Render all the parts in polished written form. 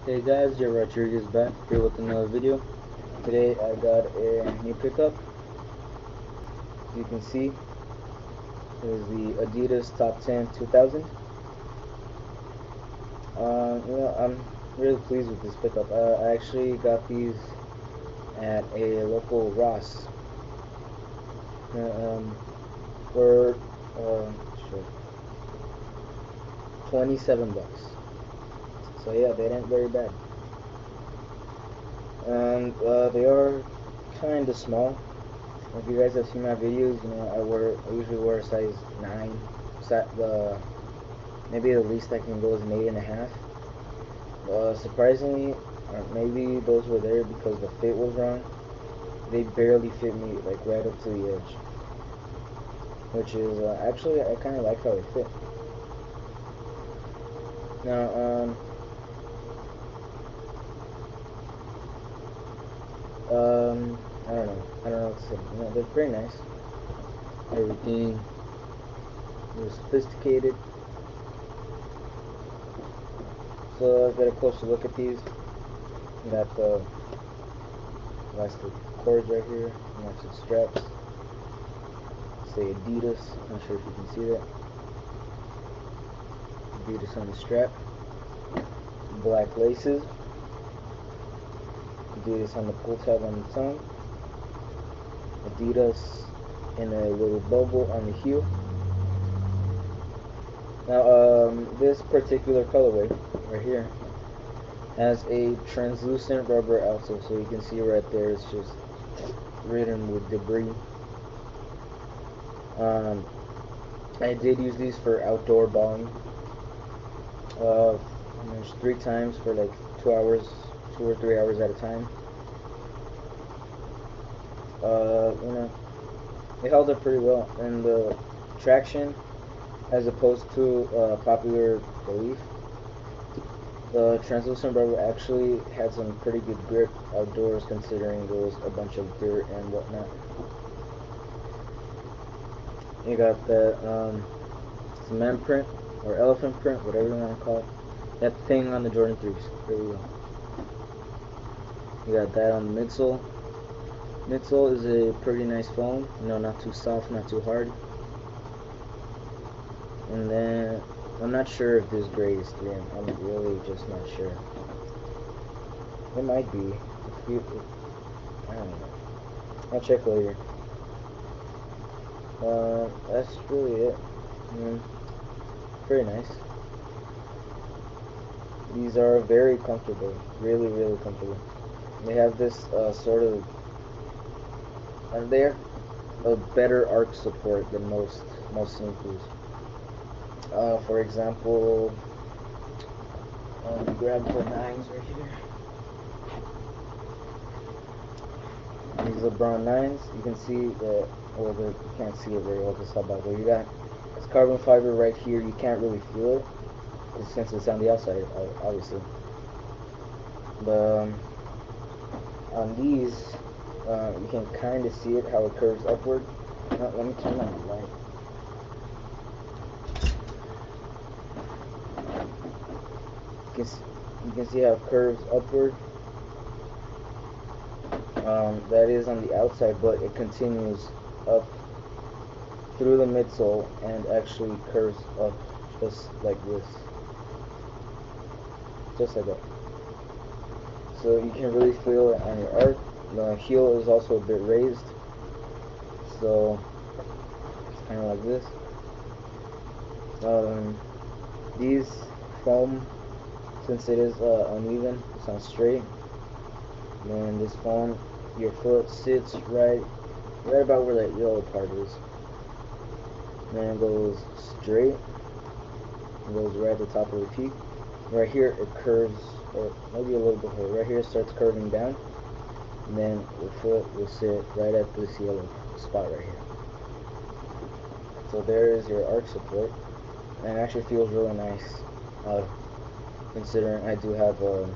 Hey guys, Joe Rodriguez back here with another video. Today I got a new pickup. As you can see, it is the Adidas Top 10 2000. I'm really pleased with this pickup. I actually got these at a local Ross for sure, 27 bucks. So yeah, they ain't very bad. And they are kind of small. If you guys have seen my videos, you know I usually wear a size 9. Maybe the least I can go is an 8.5. Surprisingly, maybe those were there because the fit was wrong. They barely fit me like right up to the edge, which is actually I kind of like how they fit. Now, I don't know what to say. You know, they're pretty nice. Everything is sophisticated. So let's get a closer look at these. You got the elastic cords right here, elastic straps. Say Adidas. Not sure if you can see that. Adidas on the strap. Black laces. Adidas on the pull tab on the tongue. Adidas in a little bubble on the heel. Now, this particular colorway right here has a translucent rubber outsole, so you can see right there it's just ridden with debris. I did use these for outdoor balling. There's 3 times for like 2 hours, 2 or 3 hours at a time. You know, it held up pretty well, and the traction, as opposed to popular belief, the translucent rubber actually had some pretty good grip outdoors, considering there was a bunch of dirt and whatnot. You got the cement print or elephant print, whatever you want to call it. That thing on the Jordan 3s. There we go. You got that on the midsole. Midsole is a pretty nice foam. You know, not too soft, not too hard. And then I'm not sure if this grade is 3. I'm really just not sure. It might be. I don't know. I'll check later. That's really it. Very nice. These are very comfortable. Really, really comfortable. They have this sort of. They have a better arch support than most sneakers. For example, grab the 9s right here. These LeBron 9s, you can see that, well, you can't see it very well because how about where you got it's carbon fiber right here. You can't really feel it since it's on the outside, obviously. But on these, you can kind of see it how it curves upward. Let me turn on the light. You can see how it curves upward. That is on the outside, but it continues up through the midsole and actually curves up just like this. Just like that. So you can really feel it on your arch. The heel is also a bit raised. So it's kind of like this. These foam, since it is uneven, it's not straight. Then this foam, your foot sits right about where that yellow part is. Then it goes straight. It goes right at the top of the peak. Right here it curves, or maybe a little bit further. Right here it starts curving down. And then the foot will sit right at this yellow spot right here. So there is your arch support. And it actually feels really nice, considering I do have a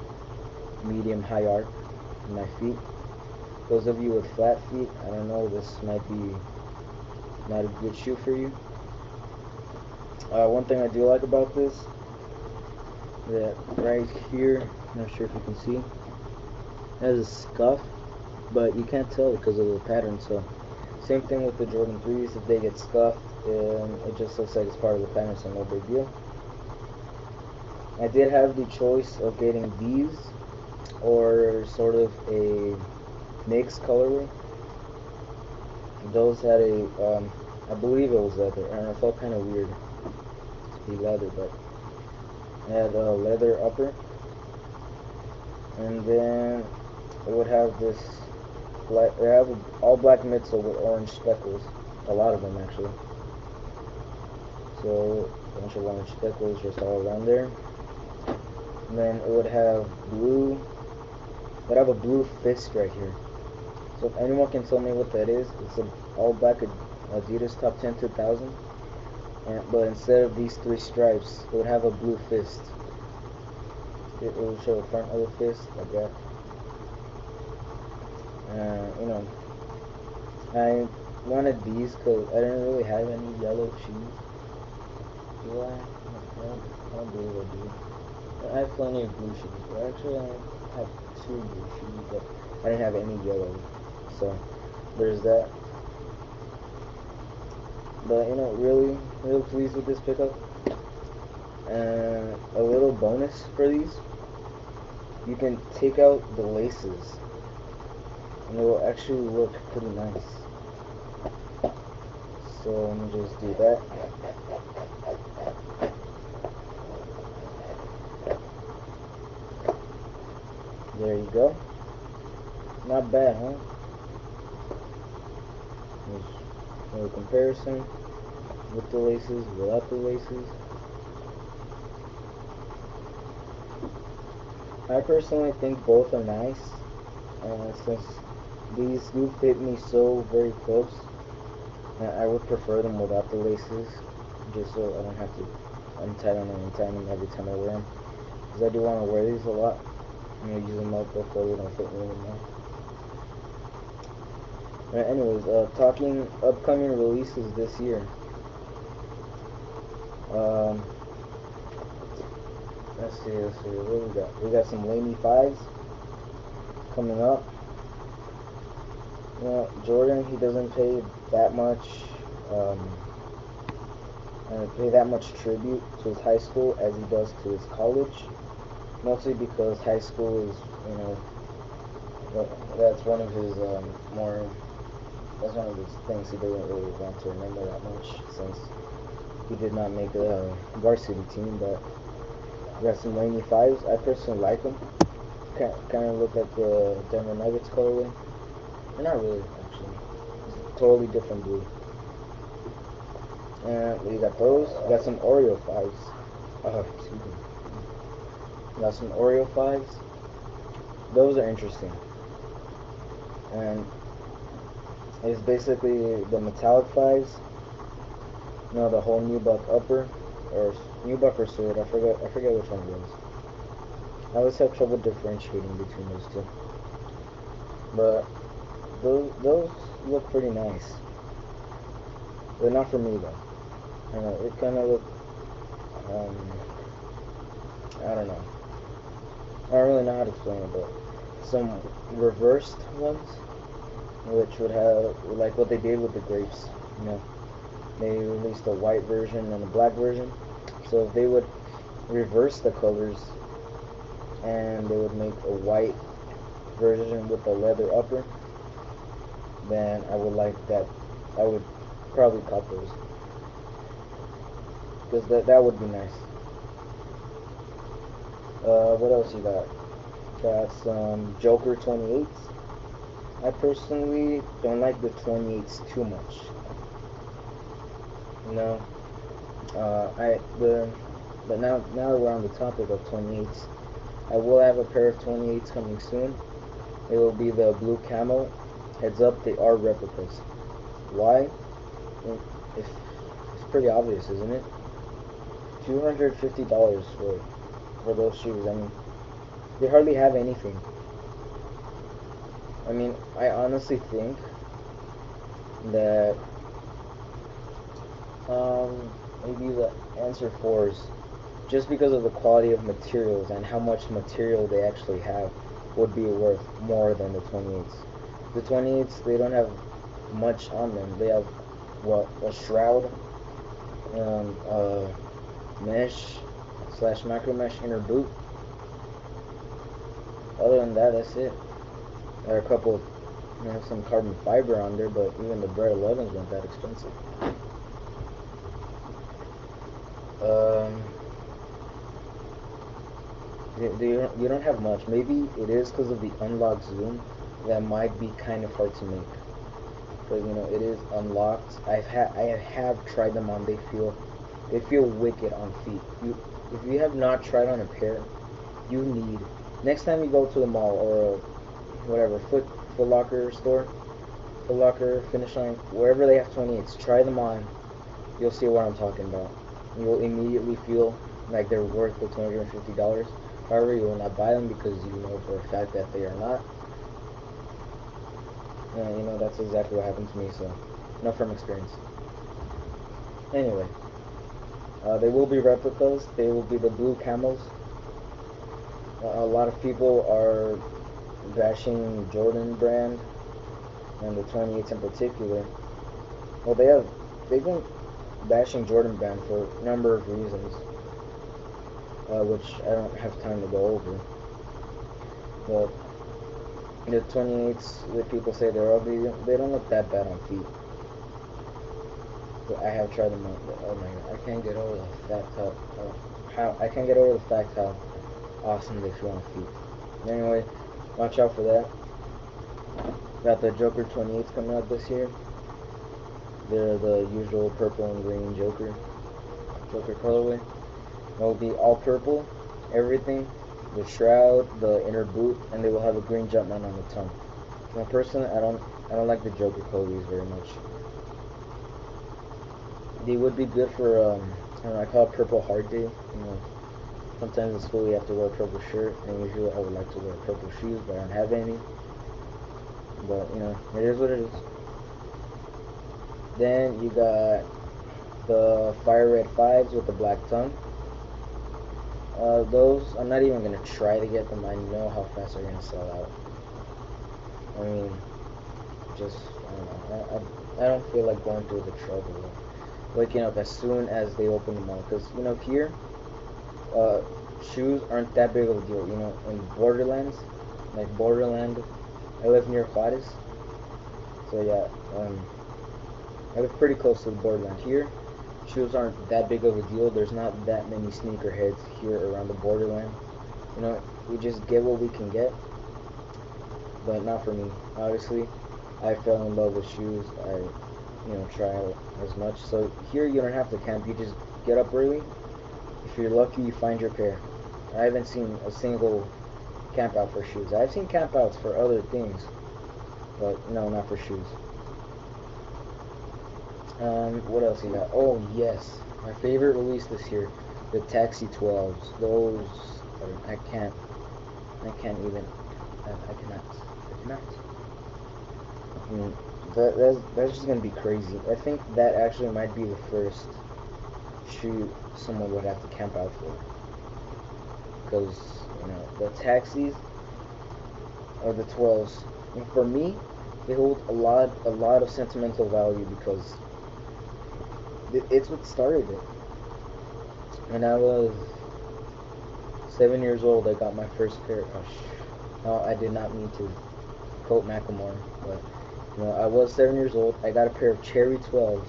medium high arch in my feet. Those of you with flat feet, I don't know, this might be not a good shoe for you. One thing I do like about this, that right here Not sure if you can see. It has a scuff, but you can't tell because of the pattern. So same thing with the Jordan 3s. If they get scuffed, it just looks like it's part of the pattern, so no big deal. I did have the choice of getting these or sort of a mixed colorway. Those had I believe it was leather. I don't know, it felt kind of weird to be leather, but it had a leather upper, and then it would have this black. It have an all black midsole with orange speckles, a lot of them actually. So a bunch of orange speckles just all around there. And then it would have blue. It would have a blue fist right here. So if anyone can tell me what that is, it's an all black Adidas Top 10 2000. But instead of these three stripes, it would have a blue fist. It will show the front of the fist like that. You know, I wanted these because I didn't really have any yellow shoes. Do I? I don't believe I do. I have plenty of blue shoes, but actually I have two blue shoes, but I didn't have any yellow. So there's that. But you know, really pleased with this pickup. And a little bonus for these, you can take out the laces and it will actually look pretty nice. So let me just do that. There you go. Not bad, huh? There's a little comparison with the laces, without the laces. I personally think both are nice, since these do fit me so very close. I would prefer them without the laces, just so I don't have to untie them and untie them every time I wear them. Because I do want to wear these a lot. I'm going to use them up before they don't fit me anymore. Anyways, talking upcoming releases this year. Let's see, what we got? We got some Laney 5s coming up. You know, Jordan, he doesn't pay that much, tribute to his high school as he does to his college. Mostly because high school is, you know, that's one of his that's one of his things he doesn't really want to remember that much, since he did not make a varsity team. But we got some Laney 5s. I personally like them. Kind of look like the Denver Nuggets colorway. They're not really, actually. It's a totally different blue. And we got those. We got some Oreo 5s. Excuse me. We got some Oreo 5s. Those are interesting. And it's basically the metallic 5s. You know, the whole nubuck upper, or nubuck or sword. I forget which one it is. I always have trouble differentiating between those two. But those look pretty nice. They're not for me though. I don't know, it kind of look, I don't know. I don't really know how to explain it, but some reversed ones, which would have, like what they did with the grapes, you know. They released a white version and a black version. So if they would reverse the colors and they would make a white version with a leather upper, then I would like that. I would probably cop those, because that would be nice. What else you got? Got some Joker 28s. I personally don't like the 28s too much. You know, but now that we're on the topic of 28s, I will have a pair of 28s coming soon. It will be the blue camo. Heads up, they are replicas. Why? It's pretty obvious, isn't it? $250 for those shoes. I mean, they hardly have anything. I mean, I honestly think that maybe the Answer 4s just because of the quality of materials and how much material they actually have, would be worth more than the 28s. The 28s, they don't have much on them. They have, what, a shroud, mesh slash micro mesh inner boot. Other than that, that's it. There are a couple of, some carbon fiber on there, but even the Bred 11s weren't that expensive. You don't have much. Maybe it is because of the unlocked zoom that might be kind of hard to make. Because it is unlocked. I have tried them on. They feel wicked on feet. If you have not tried on a pair, you need, next time you go to the mall or whatever Foot Locker store, Foot Locker, Finish Line, wherever they have 28s, try them on. You'll see what I'm talking about. You'll immediately feel like they're worth the $250. However, you will not buy them because you know for a fact that they are not. And that's exactly what happened to me, so know from experience. Anyway, they will be replicas. They will be the blue camels. A lot of people are bashing Jordan brand and the 28s in particular. Well, they've been bashing Jordan brand for a number of reasons, which I don't have time to go over. But the 28s, that people say they're ugly, they don't look that bad on feet. But I have tried them on. Oh my god, I can't get over the fact how awesome they feel on feet. Anyway, watch out for that. Got the Joker 28s coming out this year. They're the usual purple and green Joker colorway. It'll be all purple, everything, the shroud, the inner boot, and they will have a green Jumpman on the tongue. Now, personally, I don't like the Joker colorways very much. They would be good for I don't know, I call it Purple Hard Day. Sometimes in school you have to wear a purple shirt, and usually I would like to wear purple shoes, but I don't have any. But it is what it is. Then you got the Fire Red 5s with the black tongue. Those, I'm not even going to try to get them. I know how fast they're going to sell out. I mean, just, I don't know. I don't feel like going through the trouble of waking up as soon as they open them all. Because, here, shoes aren't that big of a deal. In Borderlands, like Borderland, I live near Juarez. So, yeah, I live pretty close to the borderland. Here, shoes aren't that big of a deal. There's not that many sneakerheads here around the borderland. We just get what we can get. But not for me. Obviously, I fell in love with shoes. I, try as much. So here, you don't have to camp. You just get up early. If you're lucky, you find your pair. I haven't seen a single camp out for shoes. I've seen camp outs for other things, but no, not for shoes. What else you got? Oh yes, my favorite release this year, the Taxi 12s. Those, I cannot. I cannot. That's just gonna be crazy. I think that actually might be the first shoe someone would have to camp out for, because the Taxis or the 12s, and for me, they hold a lot of sentimental value because it's what started it. When I was 7 years old, I got my first pair. No, I did not mean to quote Macklemore, but I was 7 years old. I got a pair of Cherry 12s,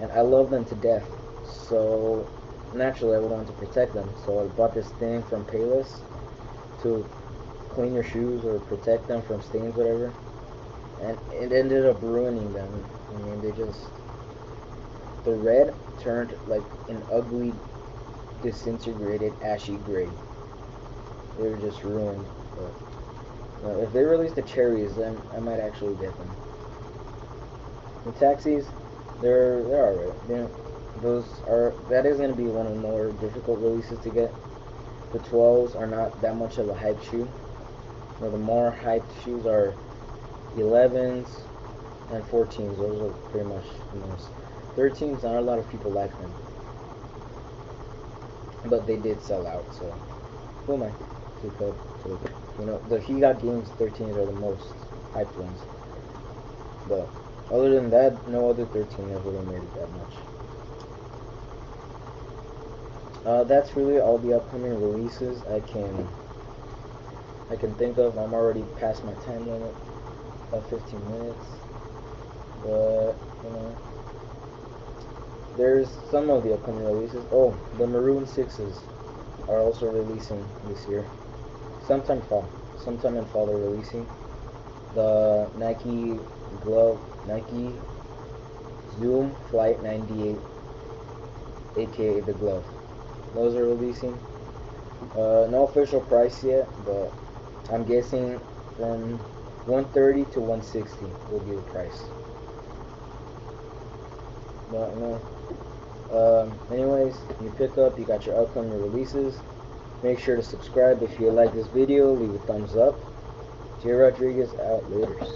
and I love them to death. So naturally, I would want to protect them. So I bought this thing from Payless to clean your shoes or protect them from stains, whatever. And it ended up ruining them. I mean, the red turned like an ugly, disintegrated, ashy gray. They were just ruined. But if they release the cherries, then I might actually get them. The Taxis, they're alright. That is going to be one of the more difficult releases to get. The 12s are not that much of a hype shoe. The more hyped shoes are 11s and 14s. Those are pretty much the most. 13s, not a lot of people like them. but they did sell out. So who am I to the He Got Games 13s are the most hyped ones. But other than that, no other 13 have really made it that much. That's really all the upcoming releases I can think of. I'm already past my time limit of 15 minutes, but there's some of the upcoming releases. Oh, the Maroon Sixes are also releasing this year, sometime in fall they're releasing the Nike glove, Nike Zoom Flight 98, aka the glove. Those are releasing. No official price yet, but I'm guessing from 130 to 160 will be the price. But anyways, you pick up, you got your upcoming releases. Make sure to subscribe if you like this video. Leave a thumbs up. Jay Rodriguez out. Laters.